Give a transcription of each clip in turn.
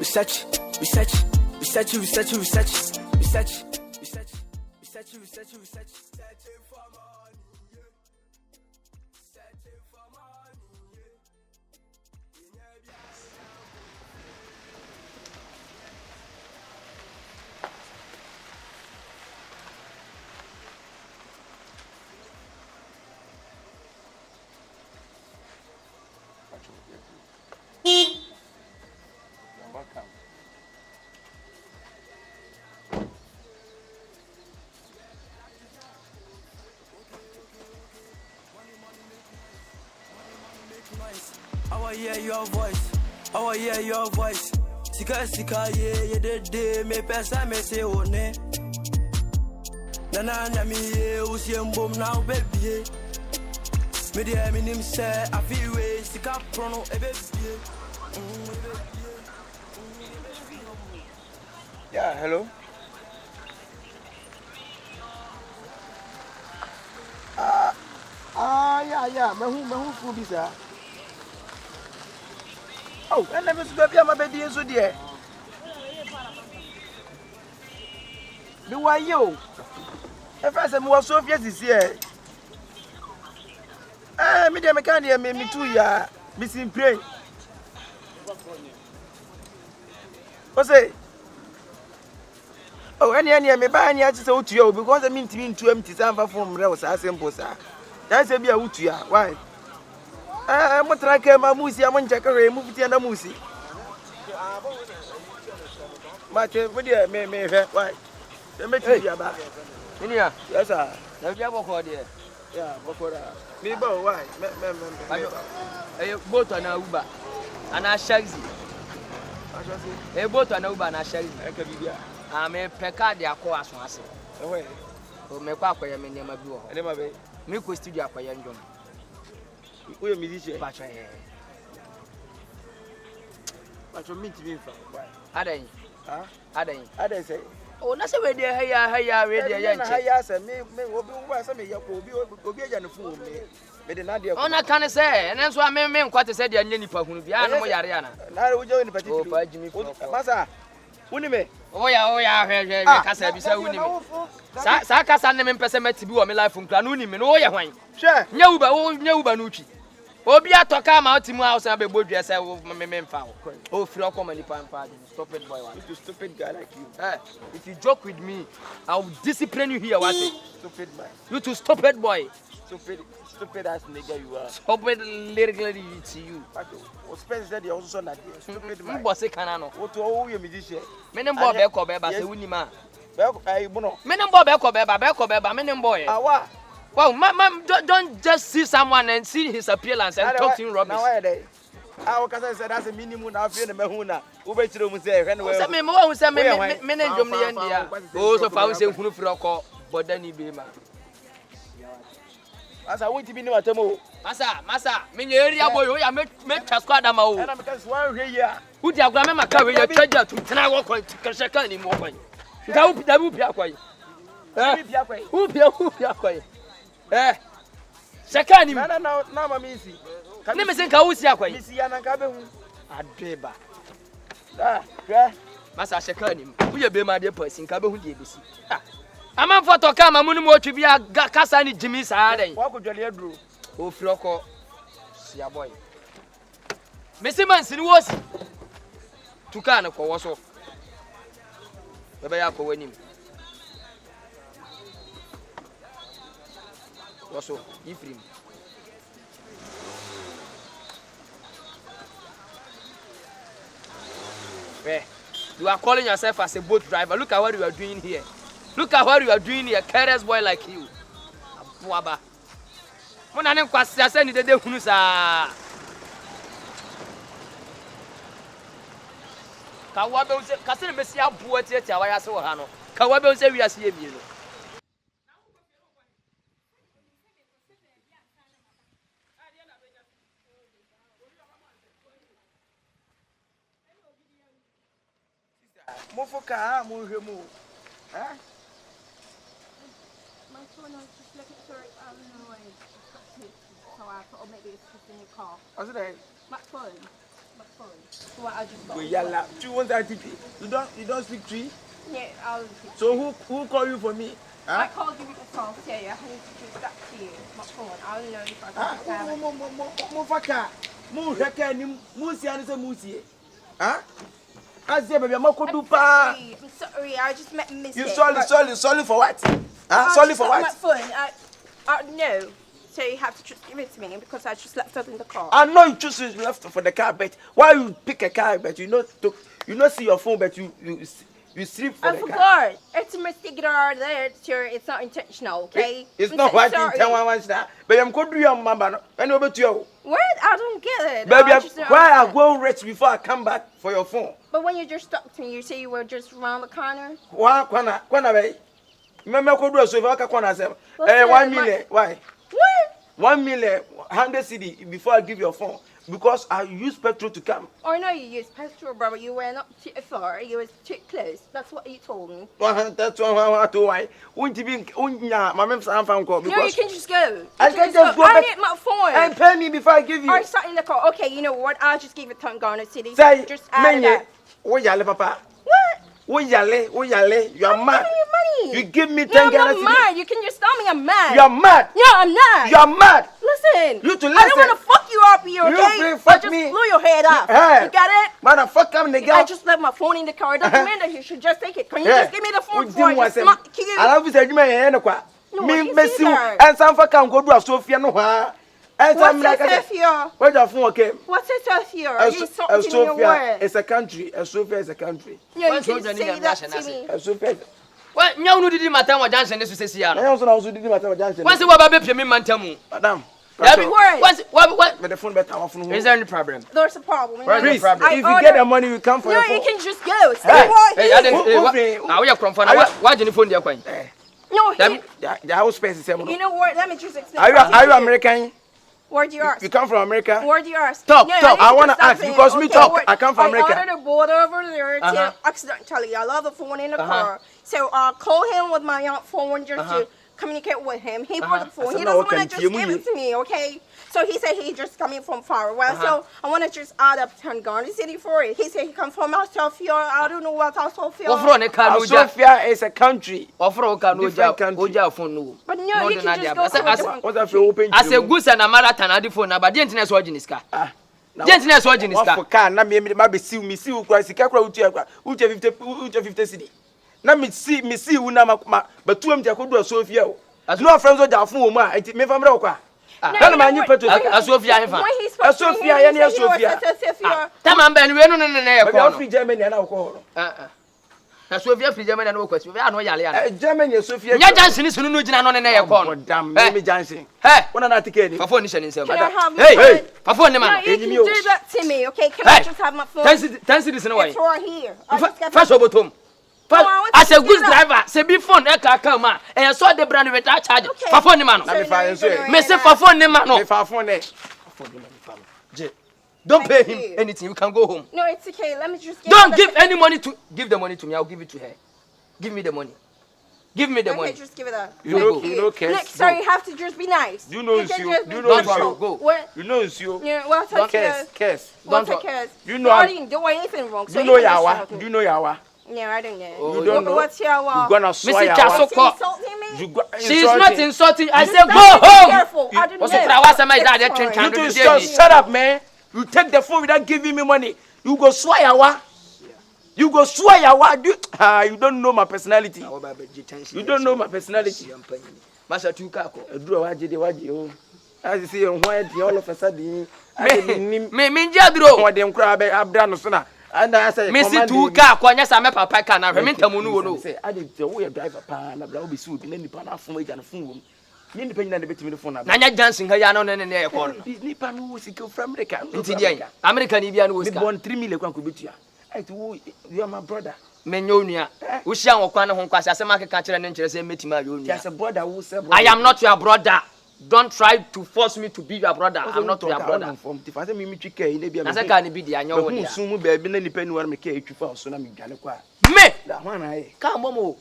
research, research, research, research, research, research, research, research, research, research. I hear your voice. I hear your voice. Sika sika ye de me pesa me se one. Nana na mi ye usiembom na obebie. Me de me nim say I feel way sika prono ebebie. Yeah, hello. Yeah. Me who be sir. Oh, and let me go my baby so dear. The why you? If I say more so this year. Me the mechanic me too ya. Missing pray. What's it? Oh, any me buy any to say to you because I mean to be too empty sample from Rose as simple sir. That's a be a to ya. Why? I'm trying to my musi, I'm check a move to the musi. But me, why? The material back. Inia, yes, sir. Now you walk out there. Yeah, Bokora. Me, why? A boat on a Uber and a shaggy. A boat on a Uber and a shaggy. I'm a pecadia course, I say. Away. Oh, my papa, I mean, never do. I never be. Me go studio for young John. We are musicians. But you mean to be from why? Aden. Huh? Aden say. Oh, that's a way they hire radio. Yes, and me will be why some of you will be a fool. Me the Nadia. On I can say, and that's why men quite said the Yanni for whom the animal Yariana. Now we join the particular for Jimmy Massa. Unime. Oh, yeah, Cassa, be so winning. Saka San and Pessimist to be on my life from Clanunim and Oya. Sure, no, Banucci. Obia to come out to my house and be good dress of my men foul. Oh, Frock comedy pan party. Stop it, boy. You stupid guy like you. If you joke with me, I'll discipline you here. What? Stupid boy. You too stupid boy. Stupid ass nigga you are. Stupid literally to you. What Spence said you also not stupid man. Boss canano. What to all your musician? Men boy Beko Beba say Unima. Men boy Beko Beba, men boy. Awa. Well, ma'am, don't just see someone and see his appearance and talk to him rubbish. Our cousin said that's a minimum of the Mahuna. Who bet you say, and me more say, men and Jomian, those of our same Hunufroko, but then he be man. As I want to be no atomo. Massa, many area boy, I make Casquadamo. And I'm because one here. Who the grandma carry your treasure to Tanawa to Kashaka anymore. That would be a quiet. Who be a quiet? Shakani, no, Mamisi. Can you think how is Yakwa? Missy Cabe? Adeba. Massa Shakani, we be my dear person, Cabe. I'm a photo camera, Munimo to be a Cassani Jimmy Sade. What could you do? Oh, Floco, see a boy. Missy Manson was to Canako was off. The Bayako winning. Also, Ifrim. You are calling yourself as a boat driver. Look at what you are doing here. Look at what you are doing here. Careless boy like you. Abuaba. Mona nem kwasi aseni dede hunu sa. Kawabe unse kasene besi abuo tietia wa yase wo ha no. Kawabe unse wi ase ebie no. Mofoka mo hwemu. Eh? My phone was just looking for noise. So I thought maybe it's just in your car. What's that? My phone. What I just got. Yalla. You want that TP? You don't speak tree? Yeah, I'll. So who call you for me? I called you because I'll tell you. I need to just that to you. My phone. I don't know if I can. Mo reka ni mo si ani se mo si. Ah? Azie baby amakodu pa. I'm sorry. I just met a mistake. You sorry for what? Ah, sorry for what? My phone. I no. So you have to just give it to me because I just left it in the car. I know you just left for the car, but why you pick a car, but you not see your phone, but you sleep for the car. I forgot. It's a mistake there. It's not intentional, okay? It's not what intentional, but I'm going to do your mama. And over to you. What? I don't get it. Baby, why I go rest before I come back for your phone? But when you just talked to me, you say you were just around the corner. Why? Remember, I could do a sofa corner. 1 million. Why? What? 1 million, 100 CD before I give your phone because I use petrol to come. I know you use petrol, bro, but you were not too far. You were too close. That's what you told me. That's why. Won't you be? My mom's phone call. No, you can just go. I can just go. I need my phone. And pay me before I give you. I sat in the car. Okay, you know what? I'll just give it to Garner City. Say, just add it up. What yale, Papa? What? What yale? You are mad. Money. You give me 10 No, I'm Ghana not mad. You can just tell me I'm mad. You are mad. No, I'm not. You are mad. Listen. You to listen. I don't want to fuck you up here, okay? You fuck just me. blew your head off. Hey. You got it? Motherfucker, nigga. I just left my phone in the car. It doesn't mean that you should just take it. Can you just give me the phone before you smack you? I love you say you may kwa. Me Messi and some fucker go do Sophia no ha. And some like Sophia? Where your phone okay? What's it Sophia? You something in your Sophia word. It's a country. Sophia is a country. Yeah, you can say that to me. Sophia. What? No, did you matter what Johnson is to say? I also did matter Johnson. What's the what about me, Mantamu? Madam. What? But the phone better off. Is there any problem? There's a problem. Please, if you get the money, you come for no, your phone. you can just go. Hey, I didn't. Are you from? Why didn't you phone your coin? No, the house space is you know what? Let me just explain. Are you American? Where do you ask? You come from America? Where do you ask? Talk. I want to ask because me talk. I come from America. I ordered a board over there to accidentally. I left the phone in the car. So I'll call him with my phone just to communicate with him. He brought the phone. He doesn't want to just give it to me, okay? So he said he just coming from far away. So I want to just add up to Garden City for it. He said he come from Sophia. I don't know what Sophia. Sophia is a country. Different country. But no, you can just go to I said, goose and a marathon at the phone, but the internet was in his car. The internet was in his car. Now me see you cry. Sika cry uche 50 cedi. Na me see una but two am jakodu Sophia. No friends o ja fun o ma me famre okwa. Na ma nyi peto Sophia hefa. Sophia ya ne Sophia. Tama mba ni we no e ko no. Free Germany na okwo. Na Sophia free Germany na okwo. Sophia no yale yale. Germany Sophia. Nya Jansen sunu no gina no e ko no. Damn me Jansen. Hey, wona na ticket ni. Fafo ni shani nsem. Hey, Fafo ni man. You can do that to me, okay? Can I just have my phone? 10 cities in a way. It's right here. First of all, as a good driver, say be phone e ka come and you saw the brand with that charge. For phone man. Me say for phone man no. For phone Don't pay him anything. You can go home. No, it's okay. Let me just don't give any money to give the money to me. I'll give it to her. Give me the money. Give me the money. Okay, just give it up. You know, Nick, sorry, you have to just be nice. You know it's you. You don't worry. Go. What? You know it's you. Yeah, well, don't curse. Don't curse. You know I didn't do anything wrong. You know yawa. You know yawa. No, I don't know. You don't know. What's yawa? You gonna swear insulting me? She's not insulting. I said go home. Be careful. I don't know. You just shut up, man. You take the phone without giving me money. You go swear yawa. You go swear yawa. You don't know my personality. You don't know my personality. Master Tukako. Do waji. As you see, all of a sudden, me jadro. What them crab abdano sona. And I say, Missy Tuka, Quanya Sama Papa can I remember Munu. Say, I did the way a driver pan, I will be sued in any pan from which and fool. Independent bit of the phone. Nanya dancing her yarn in the airport. Nipan who was from America. American Indian was born 3 million Kubitia. You are my brother. Menyonia, Ushan or Kwana Honkas, as a market catcher and interest in meeting my union. As a brother who said, I am not your brother. Don't try to force me to be your brother. I'm not your brother. If I say me chicken, as I can't be the annual. Who soon will be any penny where me care you for so I'm gonna me that one. I come, Momo.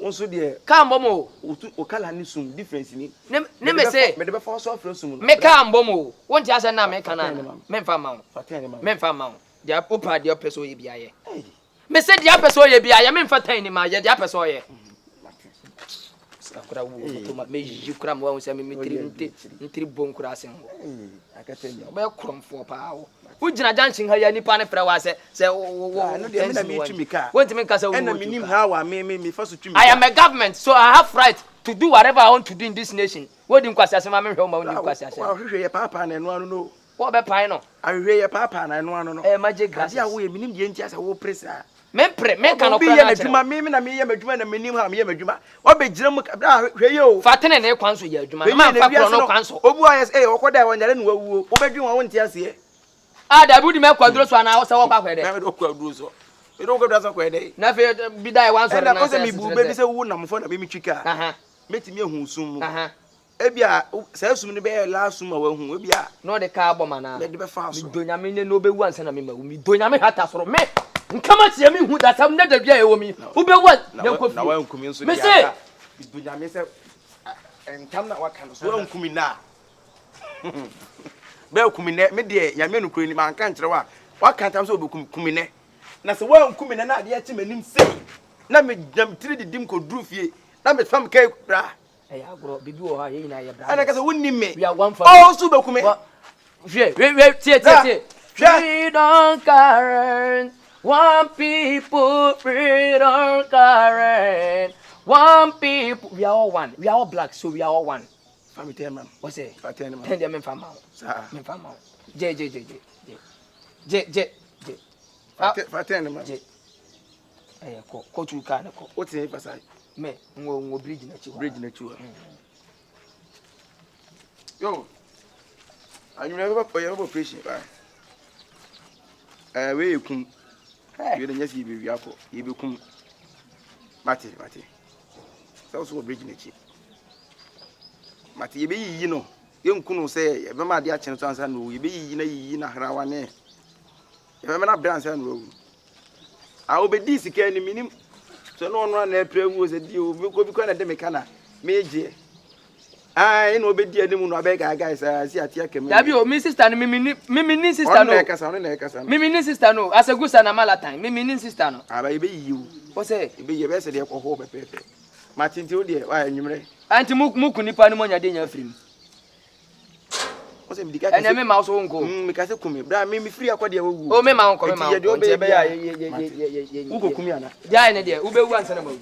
Onso de ka mbomo o kala ni sum difference ni ne me say me de be fa so afro sum me ka mbomo wonti ase na me ka na me mfa ma wo me mfa ma wo dia opa dia peso ye bia ye me say dia peso ye bia ye me mfa tan ni ma ye dia peso ye akura wo to ma me yi kura mo wo se me ntiri bon kura sen ho akatenya be kromfo pa wo ugina junction ha ya nipa ne frɛ wa se no de me na me tumi ka wonti me ka se wo na me nim ha wa me fa so tumi I am a government so I have right to do whatever I want to do in this nation what din kwasi asema me hwe ma woni kwasi asema wa hwehwe ye papa na eno anu no wo be pan no ahwehwe ye papa na eno anu no magic grass ya wo ye minim de ntia sa wo presa me ka no kwa na adwuma me na me ye madwuma na menim ha me ye madwuma wo be gira mu bra hwe ye o fatene ne kwanso ye adwuma ma fa kro no kwanso obu ayes okoda wo nyare no wawuo wo bedwuma wo ntia se da budi me kwaduro so ana wo se wo kwa kwede na me do kwaduro so me do kwaduro so kwede na fe bidai wan so na se me bu be bi se wo na mfo na me twika metimi ehun sum mu ebia se sum ne be la sum a wahu ebia no de ka aboma na me de be fa so mi donyame ne no bewu ansa na me ma mi donyame hata soro me nkama tie me hu da sam na da bia e wo mi wo bewu na kofi na wa nkumi nso me se mi donyame se enkam na waka no so wa nkumi na be nkumi ne me de ya me no kuro ni man kan kire wa waka tam so be nkumi ne na se wa nkumi ne na de ya ti manim sei na me jam tiri di dim ko duru fie na me fam kai bra agro bibi wo ha ye nyina ye bra ana ka se wonni me we are one family oh so be kume we tie we don't care one people we don't care one people we are all one we are all black so we are all one family ten man what's it ten man ten dem fam ma me fam ma je ten man je ko tu ka na ko o tin pasai me ngo bridge na chiwa yo anyu never for your operation ba we ekum we de nyasi be wiako ye be kum mate so bridge na chi mate ye be yi no ye nkunu se ye be ma de a chen so ansa no ye be yi na hrawa ne ye be na brand ansa no a obedi sika ni minim so no na premu se di o ko bi ko na de mekana meje ai no obedi anim no abega guys si atia kemi ya bi o mi sister no mimi sister no na ekasa mimi sister no asegusa na malatime mimi sister no aba ebe yiwu o se ebe ye be se de ko ho pepepe matinti o de wa anwumre anti muku nipa no monya de nya free o se midika ene me ma so nko mi ka se kumi bra mi free akode ya wu o me ma nko me ma nko ye ye uko kumi ana ja ene de ube wu ansa na